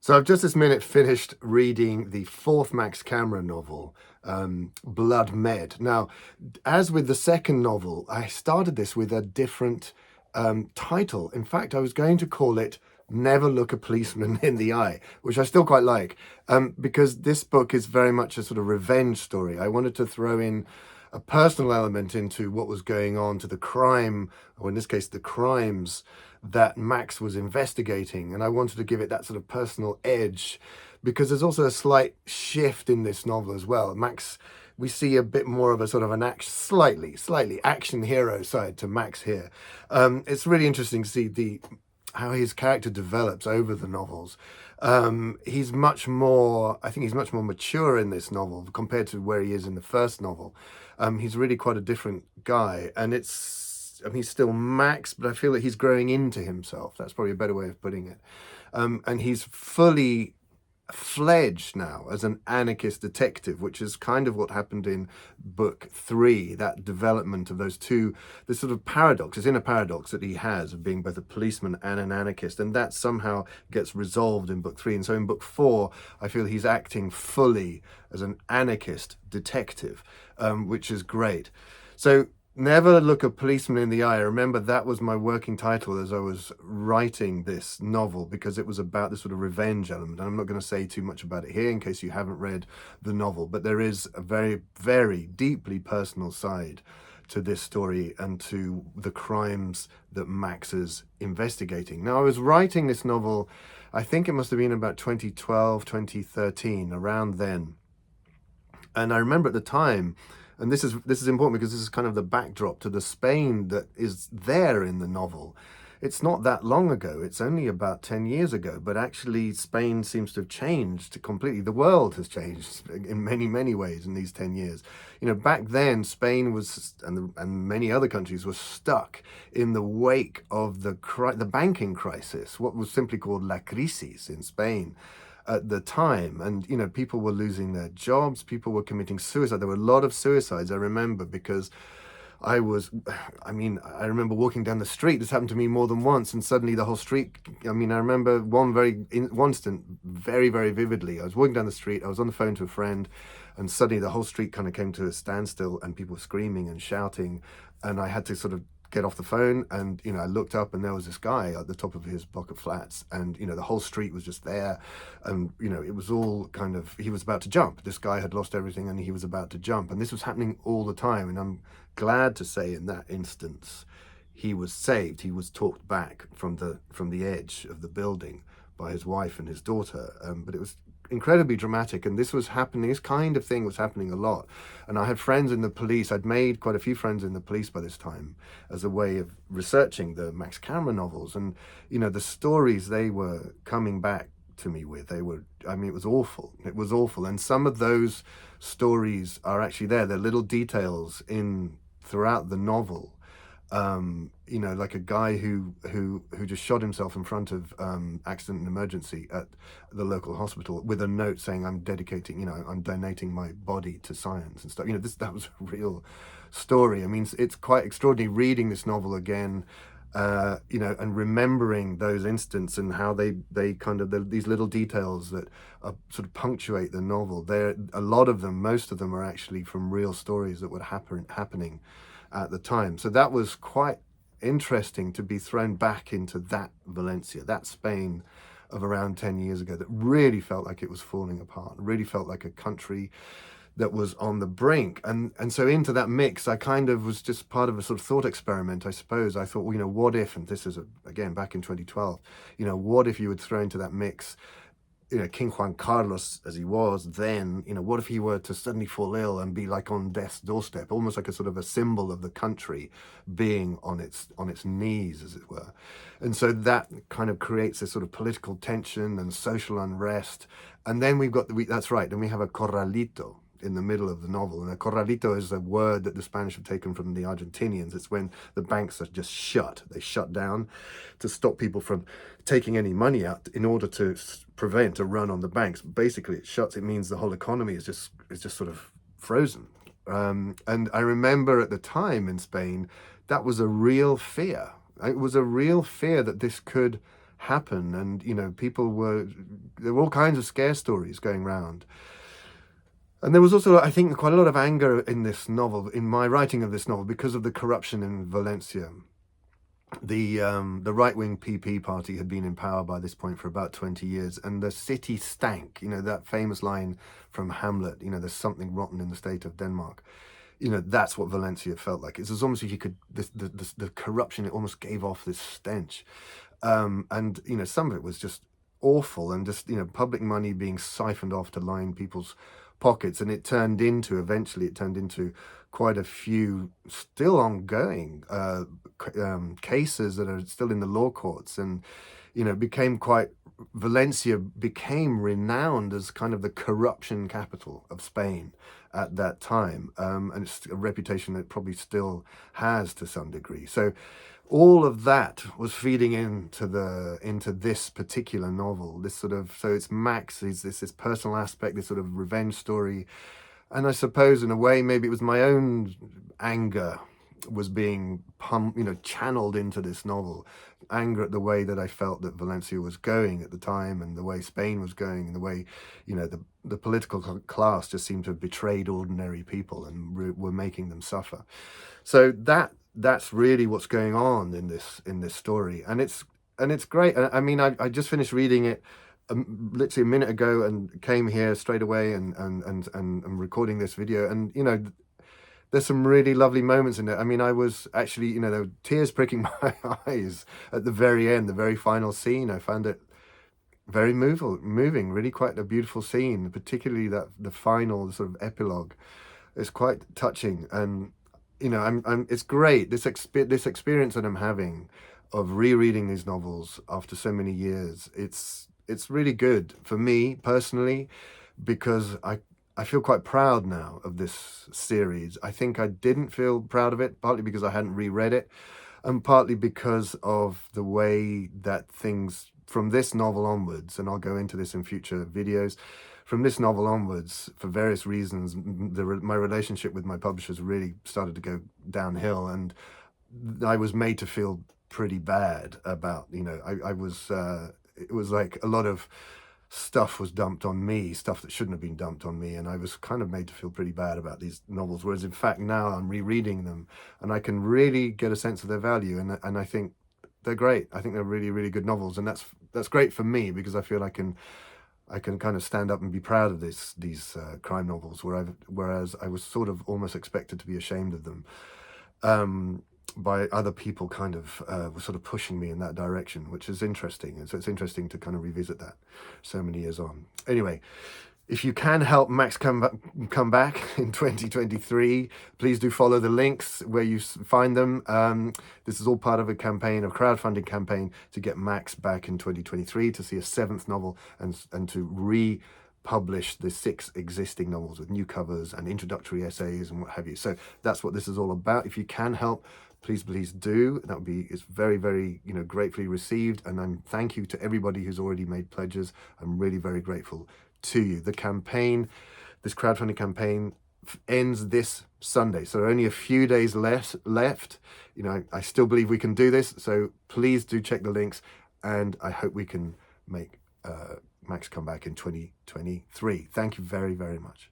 So I've just this minute finished reading the fourth Max Cámara novel, Blood Med. Now, as with the second novel, I started this with a different title. In fact, I was going to call it Never Look a Policeman in the Eye, which I still quite like, because this book is very much a sort of revenge story. I wanted to throw in a personal element into what was going on, to the crime, or in this case, the crimes that Max was investigating. And I wanted to give it that sort of personal edge because there's also a slight shift in this novel as well. Max, we see a bit more of a sort of an action, slightly action hero side to Max here. It's really interesting to see how his character develops over the novels. He's much more, I think he's much more mature in this novel compared to where he is in the first novel. He's really quite a different guy, and he's still Max, but I feel that he's growing into himself. That's probably a better way of putting it. And he's fully fledged now as an anarchist detective, which is kind of what happened in book 3, that development of those two, this sort of paradox, this inner paradox that he has of being both a policeman and an anarchist, and that somehow gets resolved in book 3. And so in book 4, I feel he's acting fully as an anarchist detective, which is great. So Never Look a Policeman in the Eye. I remember that was my working title as I was writing this novel, because it was about this sort of revenge element. And I'm not going to say too much about it here in case you haven't read the novel, but there is a very, very deeply personal side to this story and to the crimes that Max is investigating. Now, I was writing this novel, I think it must have been about 2012, 2013, around then. And I remember at the time, and this is important because this is kind of the backdrop to the Spain that is there in the novel. It's not that long ago. It's only about 10 years ago, but actually Spain seems to have changed completely. The world has changed in many, many ways in these 10 years. You know, back then Spain was, and many other countries were stuck in the wake of the banking crisis, what was simply called La Crisis in Spain at the time. And you know, people were losing their jobs, people were committing suicide. There were a lot of suicides, I remember, because I remember walking down the street. This happened to me more than once, and suddenly the whole street, I remember one instant very, very vividly. I was walking down the street, I was on the phone to a friend, and suddenly the whole street kind of came to a standstill, and people were screaming and shouting, and I had to sort of get off the phone, and you know, I looked up and there was this guy at the top of his block of flats, and you know, the whole street was just there, and you know, it was all kind of, he was about to jump. This guy had lost everything and he was about to jump, and this was happening all the time. And I'm glad to say in that instance he was saved. He was talked back from the edge of the building by his wife and his daughter, but it was incredibly dramatic. And this kind of thing was happening a lot. And I had friends in the police. I'd made quite a few friends in the police by this time as a way of researching the Max Cámara novels. And you know, the stories they were coming back to me with, it was awful. It was awful. And some of those stories are actually there. They're little details throughout the novel. You know, like a guy who just shot himself in front of accident and emergency at the local hospital with a note saying, I'm donating my body to science and stuff. You know, that was a real story. I mean, it's quite extraordinary reading this novel again, you know, and remembering those instances and how they kind of, these little details that sort of punctuate the novel. A lot of them, most of them are actually from real stories that were happening at the time. So that was quite interesting to be thrown back into that Valencia, that Spain of around 10 years ago, that really felt like it was falling apart, really felt like a country that was on the brink. And so into that mix, I kind of was just part of a sort of thought experiment, I suppose. I thought, well, you know, what if, and this is again back in 2012, you know, what if you would throw into that mix, you know, King Juan Carlos as he was then, you know, what if he were to suddenly fall ill and be like on death's doorstep, almost like a sort of a symbol of the country being on its knees, as it were. And so that kind of creates a sort of political tension and social unrest. And then that's right, then we have a corralito in the middle of the novel. And a corralito is a word that the Spanish have taken from the Argentinians. It's when the banks are just shut. They shut down to stop people from taking any money out in order to prevent a run on the banks. Basically, it shuts. It means the whole economy is just sort of frozen. And I remember at the time in Spain, that was a real fear. It was a real fear that this could happen. And, there were all kinds of scare stories going around. And there was also, I think, quite a lot of anger in this novel, in my writing of this novel, because of the corruption in Valencia. The right-wing PP party had been in power by this point for about 20 years, and the city stank. That famous line from Hamlet, there's something rotten in the state of Denmark. That's what Valencia felt like. It's almost if you could, the corruption, it almost gave off this stench. And, some of it was just awful, and just, public money being siphoned off to line people's pockets. And eventually it turned into quite a few still ongoing cases that are still in the law courts. And, Valencia became renowned as kind of the corruption capital of Spain at that time. And it's a reputation that it probably still has to some degree. So all of that was feeding into this particular novel. So it's Max, is this personal aspect, this sort of revenge story. And I suppose in a way, maybe it was my own anger was being channeled into this novel. Anger at the way that I felt that Valencia was going at the time, and the way Spain was going, and the way, the political class just seemed to have betrayed ordinary people and were making them suffer. So that's really what's going on in this story, and it's great. I mean, I just finished reading it literally a minute ago, and came here straight away, and recording this video, and there's some really lovely moments in it. I mean, I was actually, there were tears pricking my eyes at the very end, the very final scene. I found it very moving, really quite a beautiful scene, particularly the final sort of epilogue. It's quite touching, and it's great, this experience that I'm having of rereading these novels after so many years. It's really good for me personally, because I feel quite proud now of this series. I think I didn't feel proud of it, partly because I hadn't reread it, and partly because of the way that things from this novel onwards, and I'll go into this in future videos, from this novel onwards, for various reasons, my relationship with my publishers really started to go downhill, and I was made to feel pretty bad about, it was like a lot of stuff was dumped on me, stuff that shouldn't have been dumped on me, and I was kind of made to feel pretty bad about these novels, whereas in fact now I'm rereading them and I can really get a sense of their value, and I think they're great. I think they're really, really good novels, and that's great for me, because I feel I can kind of stand up and be proud of these crime novels, whereas I was sort of almost expected to be ashamed of them by other people, kind of were sort of pushing me in that direction, which is interesting. And so it's interesting to kind of revisit that so many years on. Anyway, if you can help Max come back in 2023, please do follow the links where you find them. This is all part of a crowdfunding campaign to get Max back in 2023 to see a 7th novel, and to republish the 6 existing novels with new covers and introductory essays and what have you. So that's what this is all about. If you can help, please do. It's very, very gratefully received, and thank you to everybody who's already made pledges. I'm really very grateful to you. This crowdfunding campaign ends this Sunday, so only a few days left. I still believe we can do this, so please do check the links, and I hope we can make Max come back in 2023. Thank you very, very much.